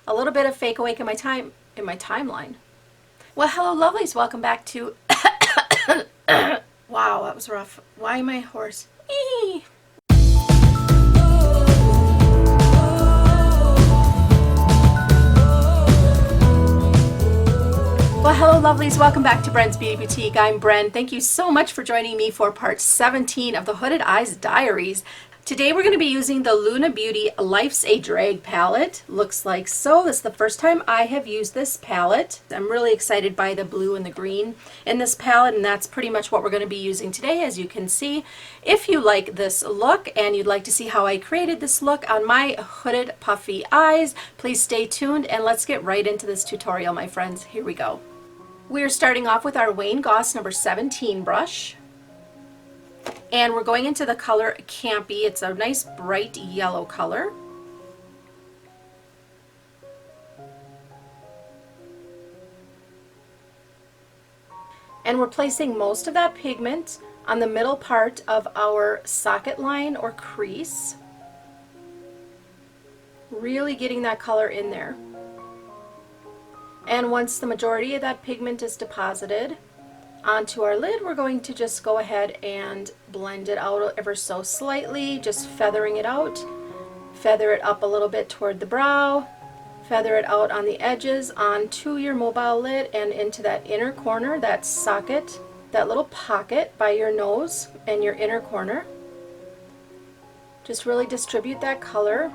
a little bit of Fake Awake in my timeline. Well, hello lovelies, welcome back to wow, that was rough. Why am I hoarse? Eee. Well, hello lovelies, welcome back to Bren's Beauty Boutique. I'm Bren. Thank you so much for joining me for part 17 of the Hooded Eyes Diaries. Today we're going to be using the Lunar Beauty Life's a Drag palette. Looks like so. This is the first time I have used this palette. I'm really excited by the blue and the green in this palette, and that's pretty much what we're going to be using today, as you can see. If you like this look and you'd like to see how I created this look on my hooded puffy eyes, please stay tuned and let's get right into this tutorial, my friends. Here we go. We're starting off with our Wayne Goss number 17 brush. And we're going into the color Campy. It's a nice bright yellow color. And we're placing most of that pigment on the middle part of our socket line or crease. Really getting that color in there. And once the majority of that pigment is deposited onto our lid, we're going to just go ahead and blend it out ever so slightly, just feathering it out. Feather it up a little bit toward the brow, feather it out on the edges onto your mobile lid and into that inner corner, that socket, that little pocket by your nose and your inner corner. Just really distribute that color,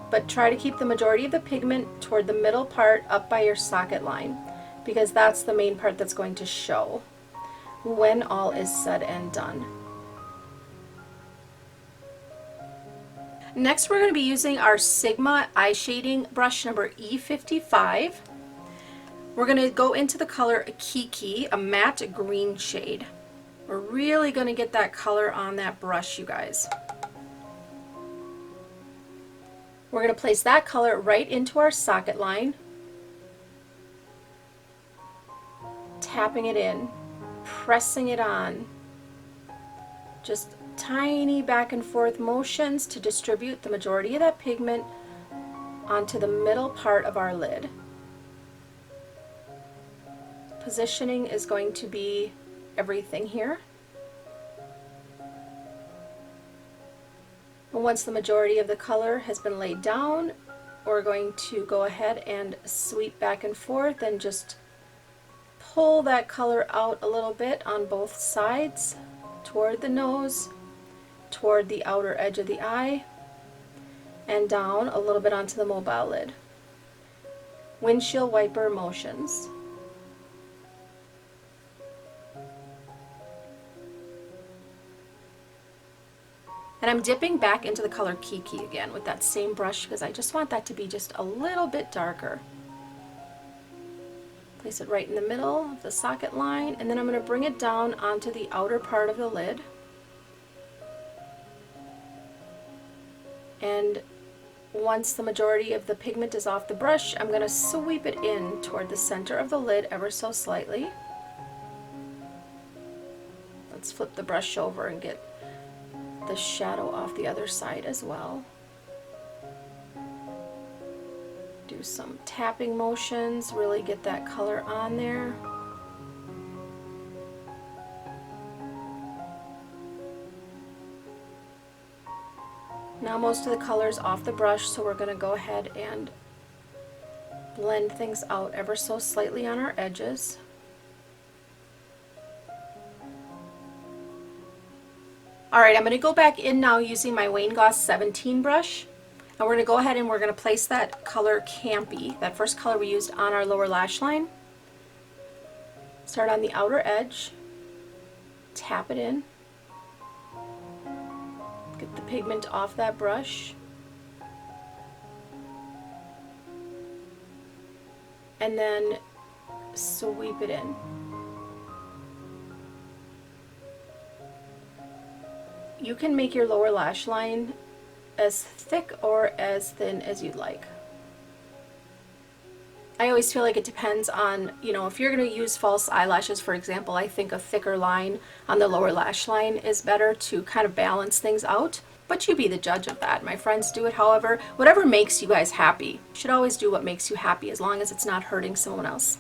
but try to keep the majority of the pigment toward the middle part up by your socket line, because that's the main part that's going to show when all is said and done. Next we're going to be using our Sigma eye shading brush number E55. We're going to go into the color Kiki, a matte green shade. We're really going to get that color on that brush, you guys. We're going to place that color right into our socket line, tapping it in, pressing it on. Just tiny back and forth motions to distribute the majority of that pigment onto the middle part of our lid. Positioning is going to be everything here. And once the majority of the color has been laid down, we're going to go ahead and sweep back and forth and just pull that color out a little bit on both sides, toward the nose, toward the outer edge of the eye, and down a little bit onto the mobile lid. Windshield wiper motions. And I'm dipping back into the color Kiki again with that same brush because I just want that to be just a little bit darker. Place it right in the middle of the socket line, and then I'm going to bring it down onto the outer part of the lid. And once the majority of the pigment is off the brush, I'm going to sweep it in toward the center of the lid ever so slightly. Let's flip the brush over and get the shadow off the other side as well. Do some tapping motions, really get that color on there. Now most of the color's off the brush, so we're going to go ahead and blend things out ever so slightly on our edges. Alright, I'm going to go back in now using my Wayne Goss 17 brush. And we're going to go ahead and we're going to place that color Campy, that first color we used, on our lower lash line. Start on the outer edge, tap it in, get the pigment off that brush, and then sweep it in. You can make your lower lash line as thick or as thin as you'd like. I always feel like it depends on, you know, if you're going to use false eyelashes, for example, I think a thicker line on the lower lash line is better to kind of balance things out. But you be the judge of that. My friends, do it however, whatever makes you guys happy. You should always do what makes you happy as long as it's not hurting someone else.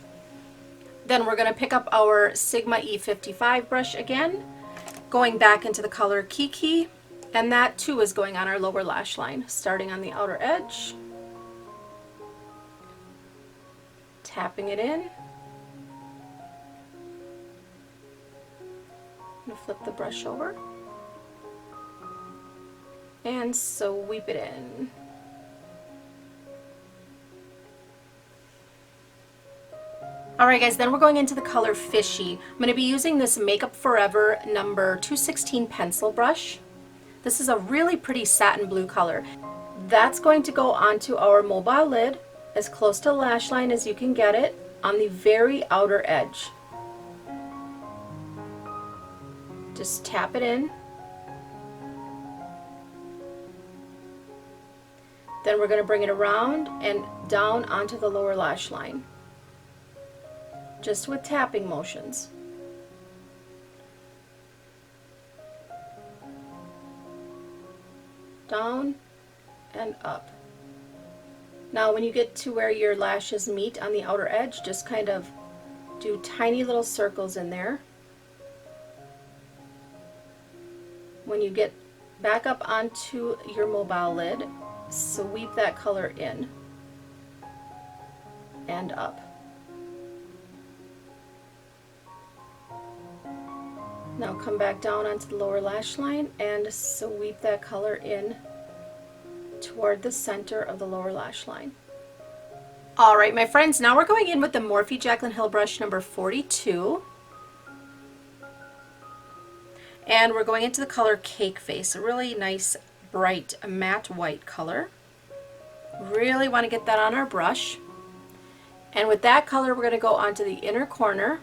Then we're going to pick up our Sigma E55 brush again, going back into the color Kiki, and that too is going on our lower lash line, starting on the outer edge, tapping it in. I'm going to flip the brush over and sweep it in. Alright guys, then we're going into the color Fishy. I'm going to be using this Makeup Forever number 216 pencil brush. This is a really pretty satin blue color. That's going to go onto our mobile lid as close to the lash line as you can get it on the very outer edge. Just tap it in. Then we're going to bring it around and down onto the lower lash line, just with tapping motions. Down and up. Now when you get to where your lashes meet on the outer edge, just kind of do tiny little circles in there. When you get back up onto your mobile lid, sweep that color in and up. Now come back down onto the lower lash line and sweep that color in toward the center of the lower lash line. Alright my friends, now we're going in with the Morphe Jaclyn Hill brush number 42. And we're going into the color Cake Face, a really nice bright matte white color. Really want to get that on our brush. And with that color we're going to go onto the inner corner.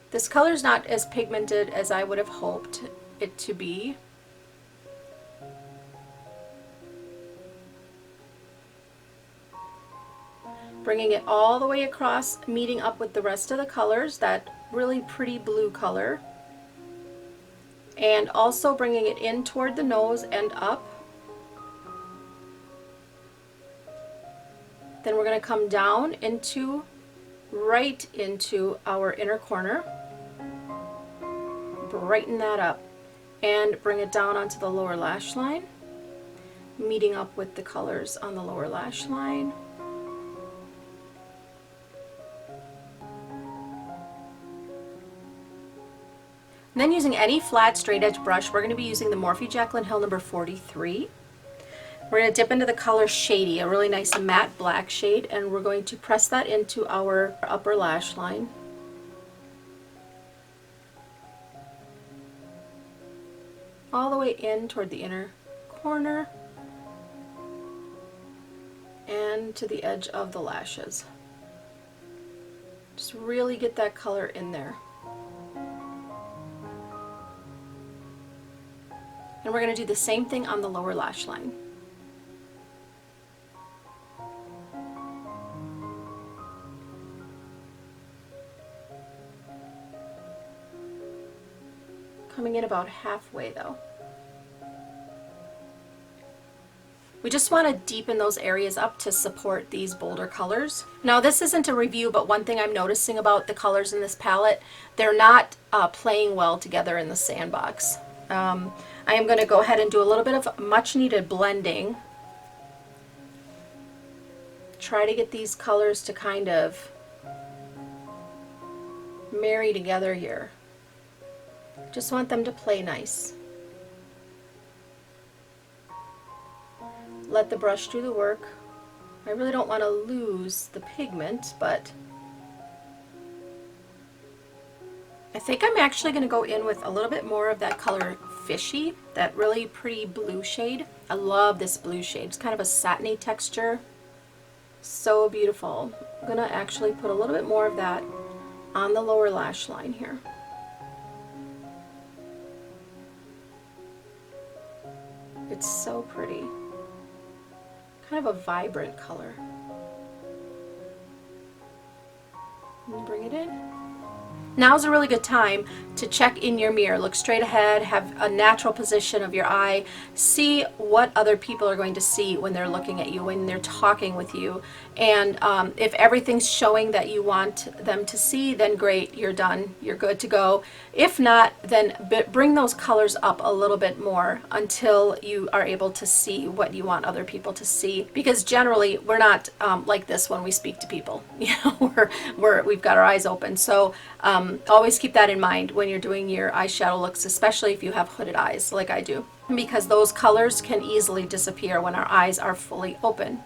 This color is not as pigmented as I would have hoped it to be. Bringing it all the way across, meeting up with the rest of the colors, that really pretty blue color. And also bringing it in toward the nose and up. Then we're going to come down into, right into our inner corner. Brighten that up and bring it down onto the lower lash line, meeting up with the colors on the lower lash line. And then using any flat straight edge brush, we're going to be using the Morphe Jaclyn Hill number 43. We're going to dip into the color Shady, a really nice matte black shade, and we're going to press that into our upper lash line. All the way in toward the inner corner and to the edge of the lashes. Just really get that color in there. And we're going to do the same thing on the lower lash line. Coming in about halfway though. We just want to deepen those areas up to support these bolder colors. Now this isn't a review, but one thing I'm noticing about the colors in this palette, they're not playing well together in the sandbox. I am going to go ahead and do a little bit of much needed blending. Try to get these colors to kind of marry together here. Just want them to play nice. Let the brush do the work. I really don't want to lose the pigment, but I think I'm actually going to go in with a little bit more of that color Fishy, that really pretty blue shade. I love this blue shade. It's kind of a satiny texture. So beautiful. I'm going to actually put a little bit more of that on the lower lash line here. It's so pretty. Kind of a vibrant color. And bring it in. Now's a really good time to check in your mirror. Look straight ahead, have a natural position of your eye, see what other people are going to see when they're looking at you, when they're talking with you. And if everything's showing that you want them to see, then great, you're done, you're good to go. If not, then bring those colors up a little bit more until you are able to see what you want other people to see. Because generally, we're not like this when we speak to people. You know, we've got our eyes open. So always keep that in mind when you're doing your eyeshadow looks, especially if you have hooded eyes like I do, because those colors can easily disappear when our eyes are fully open.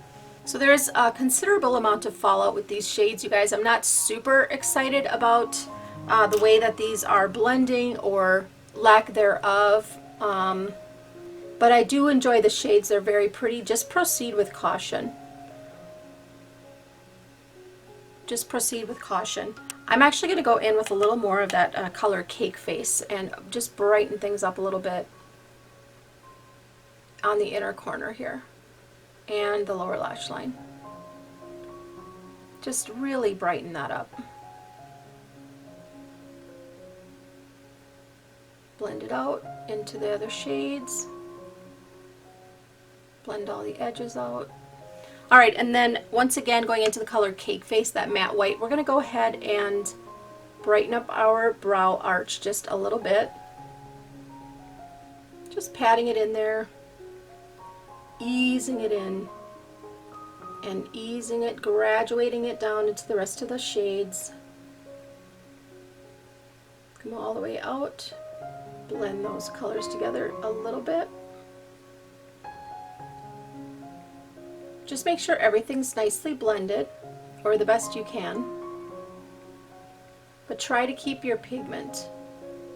So there's a considerable amount of fallout with these shades, you guys. I'm not super excited about the way that these are blending or lack thereof, but I do enjoy the shades. They're very pretty. Just proceed with caution. Just proceed with caution. I'm actually going to go in with a little more of that color Cake Face and just brighten things up a little bit on the inner corner here and the lower lash line. Just really brighten that up. Blend it out into the other shades. Blend all the edges out. Alright, and then once again going into the color Cake Face, that matte white, we're going to go ahead and brighten up our brow arch just a little bit. Just patting it in there, easing it in, and easing it, graduating it down into the rest of the shades. Come all the way out, blend those colors together a little bit. Just make sure everything's nicely blended, or the best you can, but try to keep your pigment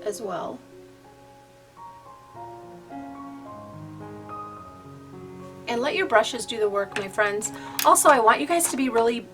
as well. And let your brushes do the work, my friends. Also, I want you guys to be really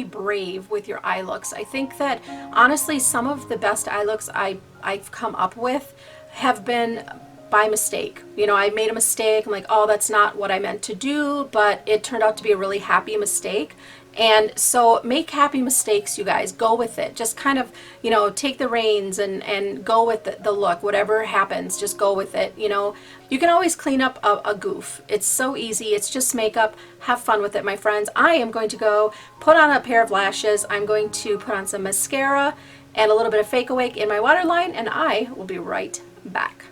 brave with your eye looks. I think that honestly some of the best eye looks I've come up with have been by mistake. You know, I made a mistake. I'm like, oh, that's not what I meant to do, but it turned out to be a really happy mistake. And so make happy mistakes, you guys. Go with it. Just kind of, you know, take the reins and go with the look. Whatever happens, just go with it. You know, you can always clean up a goof. It's so easy. It's just makeup. Have fun with it, my friends. I am going to go put on a pair of lashes. I'm going to put on some mascara and a little bit of Fake Awake in my waterline, and I will be right back.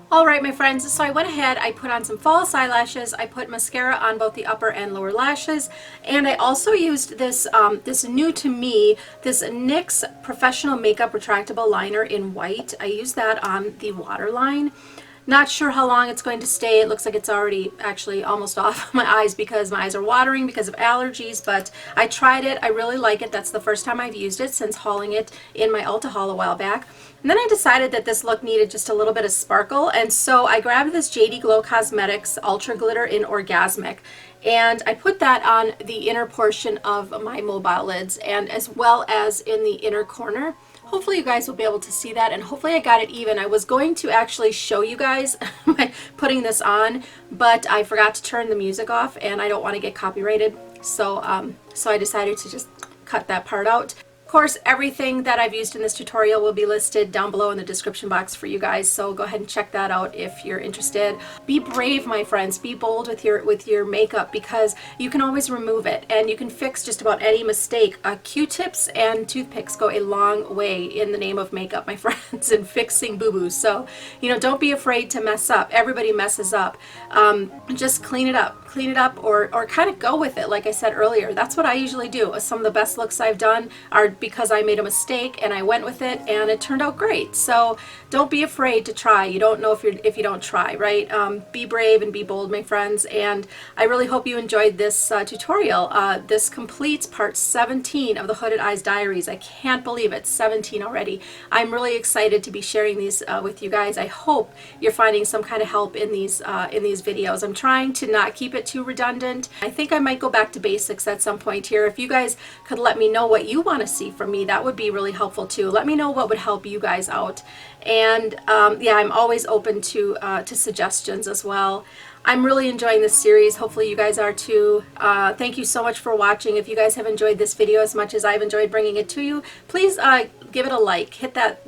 Alright, my friends, so I went ahead, I put on some false eyelashes, I put mascara on both the upper and lower lashes, and I also used this, this new to me, this NYX Professional Makeup Retractable Liner in white. I used that on the waterline. Not sure how long it's going to stay. It looks like it's already actually almost off my eyes because my eyes are watering because of allergies, but I tried it. I really like it. That's the first time I've used it since hauling it in my Ulta haul a while back. And then I decided that this look needed just a little bit of sparkle, and so I grabbed this JD Glow Cosmetics Ultra Glitter in Orgasmic, and I put that on the inner portion of my mobile lids and as well as in the inner corner. Hopefully you guys will be able to see that, and hopefully I got it even. I was going to actually show you guys putting this on, but I forgot to turn the music off and I don't want to get copyrighted, so so I decided to just cut that part out. Of course, everything that I've used in this tutorial will be listed down below in the description box for you guys, so go ahead and check that out if you're interested. Be brave, my friends. Be bold with your makeup, because you can always remove it and you can fix just about any mistake. Q-tips and toothpicks go a long way in the name of makeup, my friends, and fixing boo-boos. So, you know, don't be afraid to mess up. Everybody messes up. Just clean it up. Clean it up, or kind of go with it. Like I said earlier, that's what I usually do. Some of the best looks I've done are because I made a mistake and I went with it and it turned out great. So don't be afraid to try. You don't know if you don't try, right? Be brave and be bold, my friends, and I really hope you enjoyed this tutorial. This completes part 17 of the Hooded Eyes Diaries. I can't believe it, 17 already. I'm really excited to be sharing these with you guys. I hope you're finding some kind of help in these videos. I'm trying to not keep it too redundant. I think I might go back to basics at some point here. If you guys could let me know what you want to see from me, that would be really helpful too. Let me know what would help you guys out. And yeah, I'm always open to suggestions as well. I'm really enjoying this series. Hopefully you guys are too. Thank you so much for watching. If you guys have enjoyed this video as much as I've enjoyed bringing it to you, please give it a like. Hit that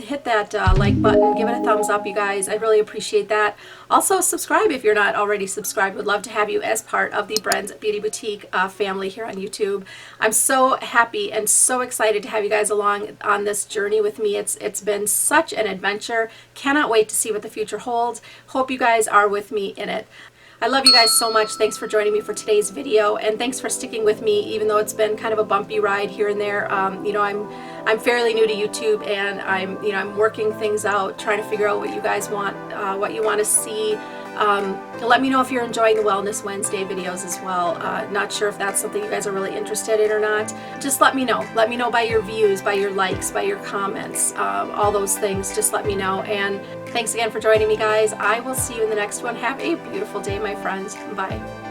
like button. Give it a thumbs up, you guys. I really appreciate that. Also, subscribe if you're not already subscribed. Would love to have you as part of the BREN'S Beauty Boutique family here on YouTube. I'm so happy and so excited to have you guys along on this journey with me. It's been such an adventure. Cannot wait to see what the future holds. Hope you guys are with me in it. I love you guys so much. Thanks for joining me for today's video, and thanks for sticking with me even though it's been kind of a bumpy ride here and there. You know, I'm fairly new to YouTube, and I'm working things out, trying to figure out what you guys want, what you want to see. Let me know if you're enjoying the Wellness Wednesday videos as well. Not sure if that's something you guys are really interested in or not. Just let me know. Let me know by your views, by your likes, by your comments, all those things. Just let me know. And thanks again for joining me, guys. I will see you in the next one. Have a beautiful day, my friends. Bye.